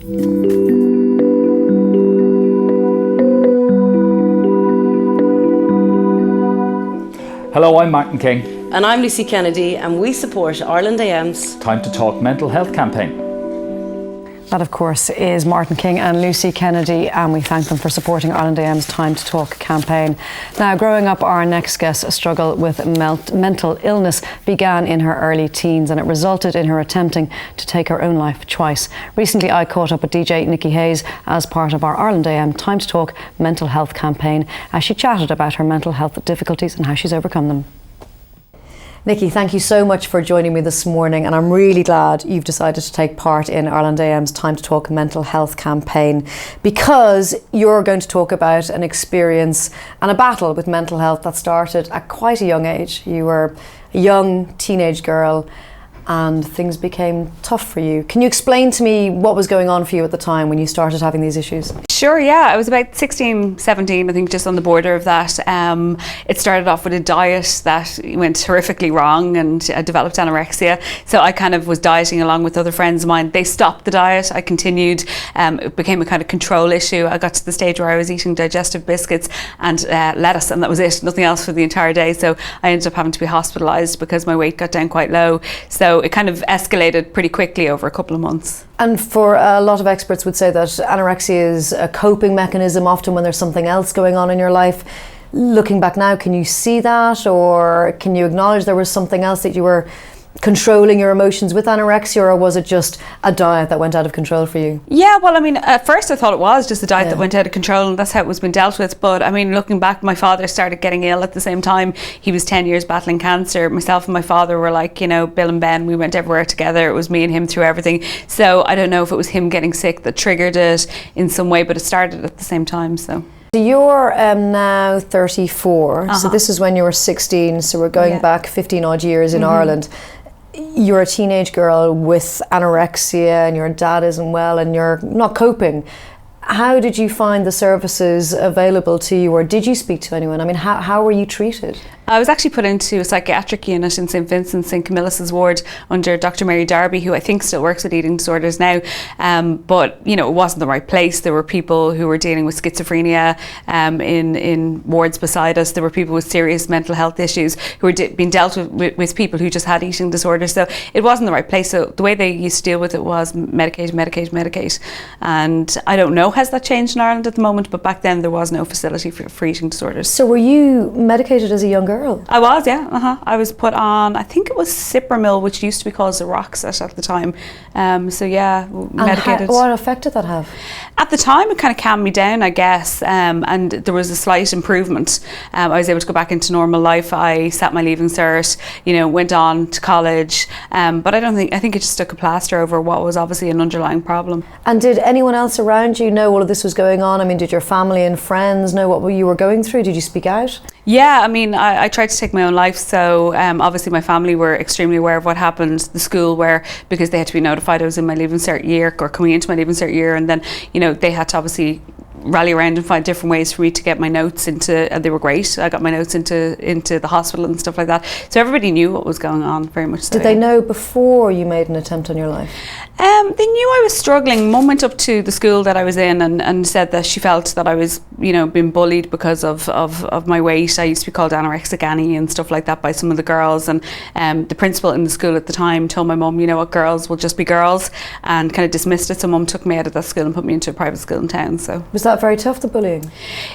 Hello, I'm Martin King. And I'm Lucy Kennedy, and we support Ireland AM's Time to Talk mental health campaign. That, of course, is Martin King and Lucy Kennedy, and we thank them for supporting Ireland AM's Time to Talk campaign. Now, growing up, our next guest's struggle with mental illness began in her early teens, and it resulted in her attempting to take her own life twice. Recently, I caught up with DJ Nikki Hayes as part of our Ireland AM Time to Talk mental health campaign, as she chatted about her mental health difficulties and how she's overcome them. Nikki, thank you so much for joining me this morning, and I'm really glad you've decided to take part in Ireland AM's Time to Talk mental health campaign, because you're going to talk about an experience and a battle with mental health that started at quite a young age. You were a young teenage girl and things became tough for you. Can you explain to me what was going on for you at the time when you started having these issues? Sure, yeah. I was about 16, 17, I think, just on the border of that. It started off with a diet that went horrifically wrong, and I developed anorexia. So I kind of was dieting along with other friends of mine. They stopped the diet. I continued. It became a kind of control issue. I got to the stage where I was eating digestive biscuits and lettuce, and that was it. Nothing else for the entire day. So I ended up having to be hospitalised because my weight got down quite low. So it kind of escalated pretty quickly over a couple of months. And for a lot of experts would say that anorexia is a coping mechanism, often when there's something else going on in your life. Looking back now, can you see that, or can you acknowledge there was something else that you were controlling your emotions with anorexia, or was it just a diet that went out of control for you? Yeah, well, I mean, at first I thought it was just a diet that went out of control, and that's how it was being dealt with. But I mean, looking back, my father started getting ill at the same time. He was 10 years battling cancer. Myself and my father were like, you know, Bill and Ben. We went everywhere together. It was me and him through everything. So I don't know if it was him getting sick that triggered it in some way, but it started at the same time. So you're now 34, so this is when you were 16, so we're going back 15 odd years in Ireland. You're a teenage girl with anorexia, and your dad isn't well, and you're not coping. How did you find the services available to you, or did you speak to anyone? I mean, how were you treated? I was actually put into a psychiatric unit in St Vincent's, St Camillus' ward under Dr. Mary Darby, who I think still works with eating disorders now. But, you know, it wasn't the right place. There were people who were dealing with schizophrenia in wards beside us. There were people with serious mental health issues who were being dealt with people who just had eating disorders. So it wasn't the right place. So the way they used to deal with it was medicate, medicate, medicate. And I don't know, has that changed in Ireland at the moment? But back then there was no facility for eating disorders. So were you medicated as a young girl? I was, yeah. I was put on, I think it was Cipramil, which used to be called Zeroxat at the time. So yeah, medicated. And what effect did that have? At the time, it kind of calmed me down, I guess, and there was a slight improvement. I was able to go back into normal life. I sat my leaving cert, you know, went on to college, but I think it just took a plaster over what was obviously an underlying problem. And did anyone else around you know all of this was going on? I mean, did your family and friends know what you were going through? Did you speak out? Yeah, I mean, I tried to take my own life, so obviously my family were extremely aware of what happened. The school were, because they had to be notified I was in my leaving cert year, or coming into my leaving cert year, and then, you know, they had to obviously rally around and find different ways for me to get my notes into, and they were great. I got my notes into the hospital and stuff like that. So everybody knew what was going on, very much so. Did they know before you made an attempt on your life? They knew I was struggling. Mum went up to the school that I was in and said that she felt that I was, you know, being bullied because of my weight. I used to be called anorexic Annie and stuff like that by some of the girls, and the principal in the school at the time told my mum, you know what, girls will just be girls, and kind of dismissed it. So mum took me out of that school and put me into a private school in town. So was that very tough, the bullying?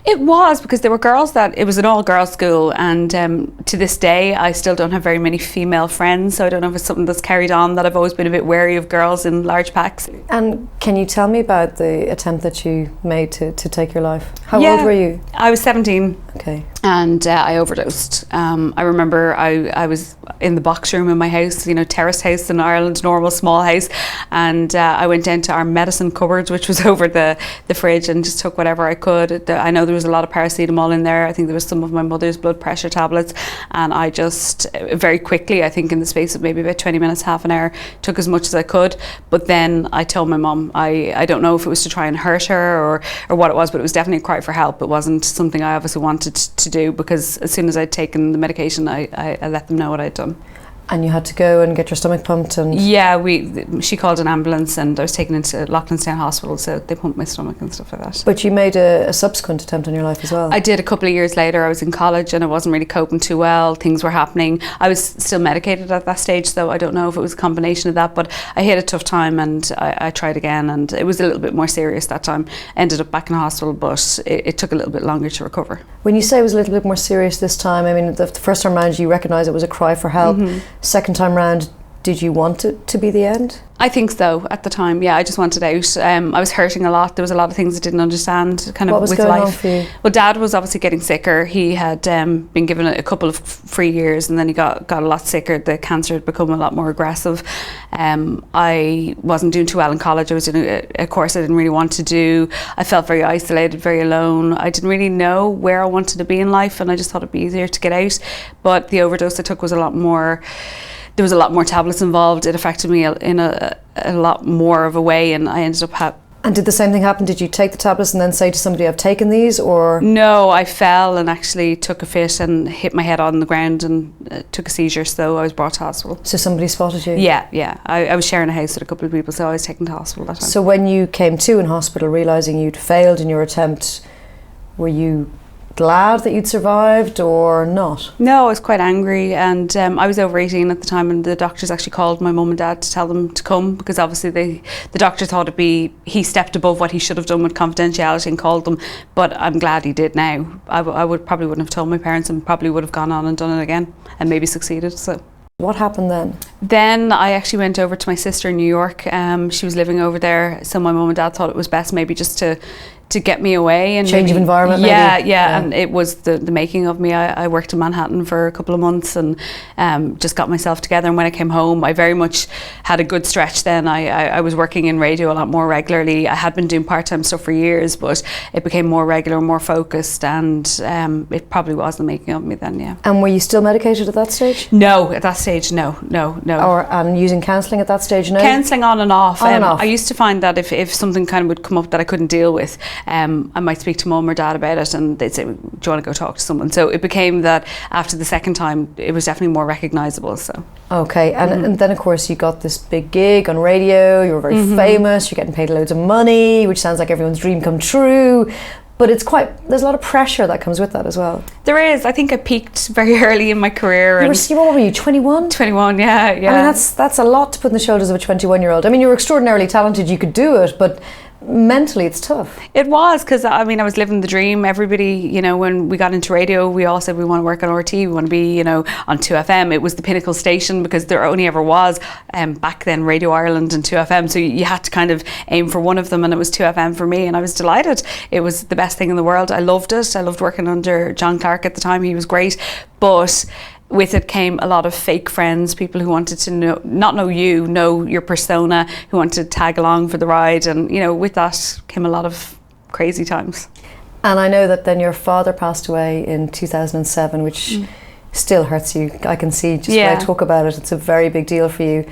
It was, because there were girls it was an all-girls school, and to this day I still don't have very many female friends, so I don't know if it's something that's carried on, that I've always been a bit wary of girls in large packs. And can you tell me about the attempt that you made to take your life? How old were you? I was 17. Okay. And I overdosed. I remember I was in the box room in my house, you know, terraced house in Ireland, normal small house, and I went down to our medicine cupboard, which was over the fridge, and just took whatever I could. I know there was a lot of paracetamol in there. I think there was some of my mother's blood pressure tablets, and I just very quickly, I think in the space of maybe about 20 minutes, half an hour, took as much as I could. But then I told my mum, I don't know if it was to try and hurt her or what it was, but it was definitely a cry for help. It wasn't something I obviously wanted to do, because as soon as I'd taken the medication, I let them know what I'd done. And you had to go and get your stomach pumped and... Yeah, she called an ambulance and I was taken into Loughlinstown Hospital, so they pumped my stomach and stuff like that. But you made a subsequent attempt on your life as well. I did a couple of years later. I was in college and I wasn't really coping too well. Things were happening. I was still medicated at that stage, though. I don't know if it was a combination of that, but I hit a tough time and I tried again, and it was a little bit more serious that time. Ended up back in hospital, but it took a little bit longer to recover. When you say it was a little bit more serious this time, I mean, the first time round you recognised it was a cry for help. Second time round, did you want it to be the end? I think so at the time, yeah. I just wanted out. I was hurting a lot. There was a lot of things I didn't understand kind of with life. What was going on for you? Well, Dad was obviously getting sicker. He had been given a couple of free years and then he got a lot sicker. The cancer had become a lot more aggressive. I wasn't doing too well in college. I was doing a course I didn't really want to do. I felt very isolated, very alone. I didn't really know where I wanted to be in life, and I just thought it'd be easier to get out. But the overdose I took was a lot more... There was a lot more tablets involved. It affected me in a lot more of a way, and I ended up And did the same thing happen? Did you take the tablets and then say to somebody, I've taken these, or...? No, I fell and actually took a fit and hit my head on the ground and took a seizure, so I was brought to hospital. So somebody spotted you? Yeah. I was sharing a house with a couple of people, so I was taken to hospital that time. So when you came to in hospital, realising you'd failed in your attempt, were you glad that you'd survived or not? No, I was quite angry, and I was over 18 at the time, and the doctors actually called my mum and dad to tell them to come, because obviously the doctor thought he stepped above what he should have done with confidentiality and called them, but I'm glad he did now. I probably wouldn't have told my parents and probably would have gone on and done it again and maybe succeeded. So what happened then? Then I actually went over to my sister in New York. She was living over there, so my mum and dad thought it was best maybe just to get me away and change of environment. Yeah, and it was the making of me. I worked in Manhattan for a couple of months and just got myself together, and when I came home I very much had a good stretch then. I was working in radio a lot more regularly. I had been doing part-time stuff for years, but it became more regular, more focused, and it probably was the making of me then, yeah. And were you still medicated at that stage? No, at that stage, no. Or using counselling at that stage, no? Counselling on and off. On and off. I used to find that if something kind of would come up that I couldn't deal with, I might speak to mum or dad about it, and they'd say, do you want to go talk to someone? So it became that after the second time it was definitely more recognisable. So okay, and then of course you got this big gig on radio. You were very famous, you're getting paid loads of money, which sounds like everyone's dream come true. But there's a lot of pressure that comes with that as well. There is. I think I peaked very early in my career. What were you, 21? 21, yeah. I mean, that's a lot to put on the shoulders of a 21-year-old. I mean, you were extraordinarily talented, you could do it, but mentally it's tough. It was, because I mean I was living the dream. Everybody, when we got into radio, we all said we want to work on RT, we want to be on 2FM. It was the pinnacle station because there only ever was back then Radio Ireland and 2FM, so you had to kind of aim for one of them, and it was 2FM for me, and I was delighted. It was the best thing in the world. I loved it. I loved working under John Clark at the time. He was great, but with it came a lot of fake friends, people who wanted to not know you, know your persona, who wanted to tag along for the ride, and with that came a lot of crazy times. And I know that then your father passed away in 2007, which still hurts you. I can see just when I talk about it, it's a very big deal for you.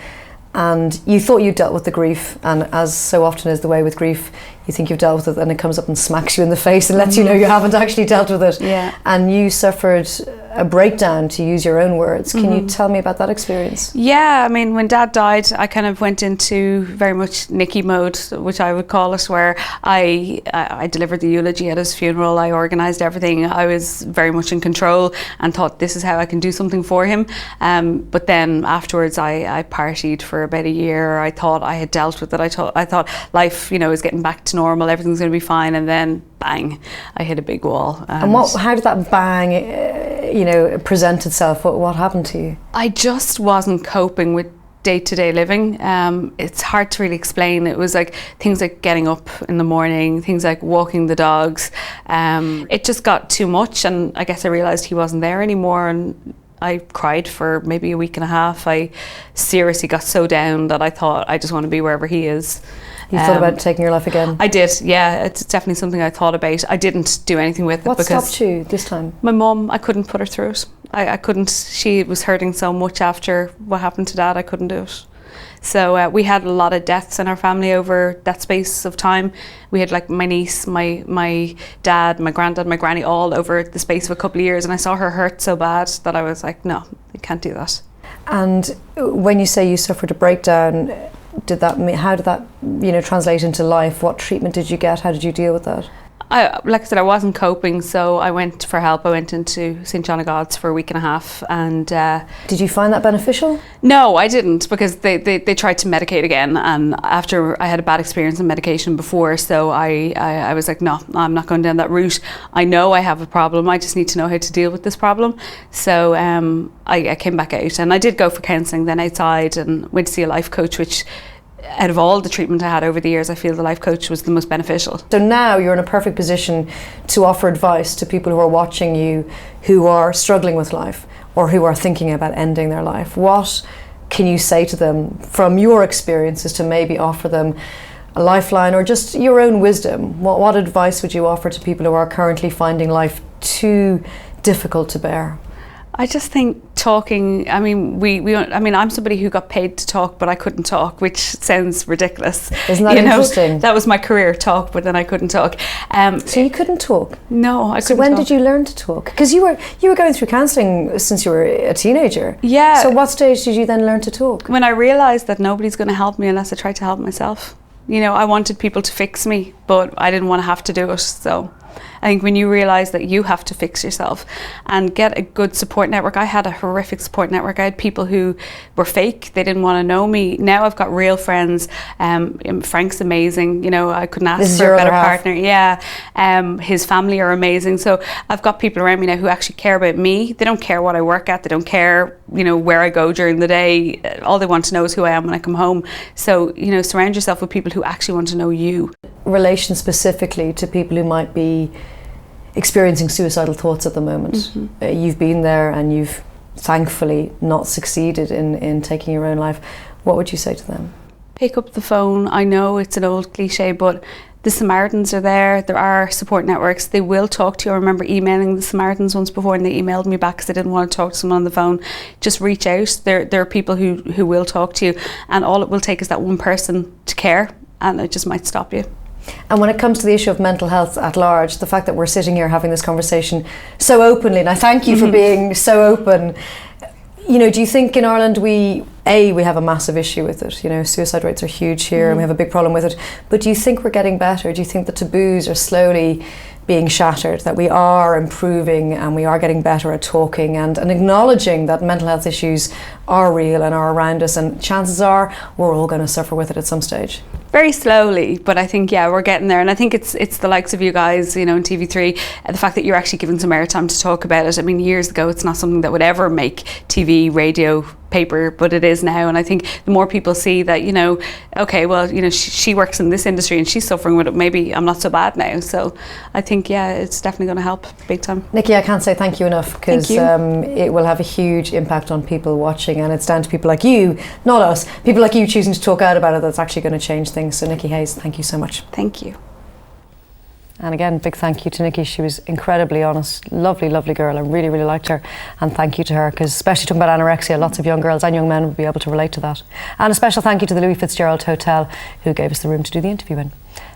And you thought you dealt with the grief, and as so often is the way with grief, you think you've dealt with it and it comes up and smacks you in the face and lets you know you haven't actually dealt with it. Yeah. And you suffered a breakdown, to use your own words. Can you tell me about that experience? Yeah, I mean, when Dad died, I kind of went into very much Nikki mode, which I would call it, where I delivered the eulogy at his funeral. I organised everything. I was very much in control and thought, this is how I can do something for him. But then afterwards, I partied for about a year. I thought I had dealt with it. I thought life, is getting back to normal. Everything's going to be fine. And then, bang, I hit a big wall. And how did that bang present itself? What happened to you? I just wasn't coping with day-to-day living. It's hard to really explain. It was like things like getting up in the morning, things like walking the dogs. It just got too much, and I guess I realised he wasn't there anymore, and I cried for maybe a week and a half. I seriously got so down that I thought, I just want to be wherever he is. You thought about taking your life again? I did, yeah. It's definitely something I thought about. I didn't do anything with it. What stopped you this time? My mum, I couldn't put her through it. I couldn't. She was hurting so much after what happened to Dad, I couldn't do it. So we had a lot of deaths in our family over that space of time. We had like my niece, my dad, my granddad, my granny, all over the space of a couple of years, and I saw her hurt so bad that I was like, no, you can't do that. And when you say you suffered a breakdown, how did that translate into life? What treatment did you get? How did you deal with that? Like I said, I wasn't coping, so I went for help. I went into St John of God's for a week and a half, and did you find that beneficial? No, I didn't, because they tried to medicate again, and after I had a bad experience in medication before, so I was like, no, I'm not going down that route. I know I have a problem. I just need to know how to deal with this problem. So I came back out, and I did go for counselling then outside, and went to see a life coach, which, out of all the treatment I had over the years, I feel the life coach was the most beneficial. So now you're in a perfect position to offer advice to people who are watching you, who are struggling with life or who are thinking about ending their life. What can you say to them from your experiences to maybe offer them a lifeline or just your own wisdom? What advice would you offer to people who are currently finding life too difficult to bear? I just think talking, I'm somebody who got paid to talk, but I couldn't talk, which sounds ridiculous. Isn't that interesting? That was my career, talk, but then I couldn't talk. So you couldn't talk? No, I couldn't. So when did you learn to talk? Because you were going through counselling since you were a teenager. Yeah. So what stage did you then learn to talk? When I realised that nobody's going to help me unless I try to help myself. I wanted people to fix me, but I didn't want to have to do it, so I think when you realise that you have to fix yourself and get a good support network. I had a horrific support network. I had people who were fake. They didn't want to know me. Now I've got real friends. Frank's amazing. I couldn't ask for a better partner. Yeah. His family are amazing. So I've got people around me now who actually care about me. They don't care what I work at. They don't care, where I go during the day. All they want to know is who I am when I come home. So, surround yourself with people who actually want to know you. Relation specifically to people who might be experiencing suicidal thoughts at the moment. Mm-hmm. You've been there and you've thankfully not succeeded in taking your own life. What would you say to them? Pick up the phone. I know it's an old cliche, but the Samaritans are there. There are support networks. They will talk to you. I remember emailing the Samaritans once before, and they emailed me back because I didn't want to talk to someone on the phone. Just reach out. There are people who will talk to you, and all it will take is that one person to care, and it just might stop you. And when it comes to the issue of mental health at large, the fact that we're sitting here having this conversation so openly, and I thank you for being so open, do you think in Ireland we have a massive issue with it? Suicide rates are huge here and we have a big problem with it. But do you think we're getting better? Do you think the taboos are slowly being shattered, that we are improving and we are getting better at talking and acknowledging that mental health issues are real and are around us, and chances are we're all going to suffer with it at some stage? Very slowly, but I think, we're getting there. And I think it's the likes of you guys, in TV3, the fact that you're actually given some airtime to talk about it. I mean, years ago, it's not something that would ever make TV, radio, paper, but it is now. And I think the more people see that, okay, well, she works in this industry and she's suffering with it, maybe I'm not so bad now. So I think, it's definitely going to help big time. Nikki, I can't say thank you enough, because it will have a huge impact on people watching, and it's down to people like you, not us, people like you choosing to talk out about it, that's actually going to change things. So Nikki Hayes, thank you so much. Thank you. And again, big thank you to Nikki. She was incredibly honest, lovely, lovely girl. I really, really liked her. And thank you to her, because especially talking about anorexia, lots of young girls and young men would be able to relate to that. And a special thank you to the Louis Fitzgerald Hotel, who gave us the room to do the interview in.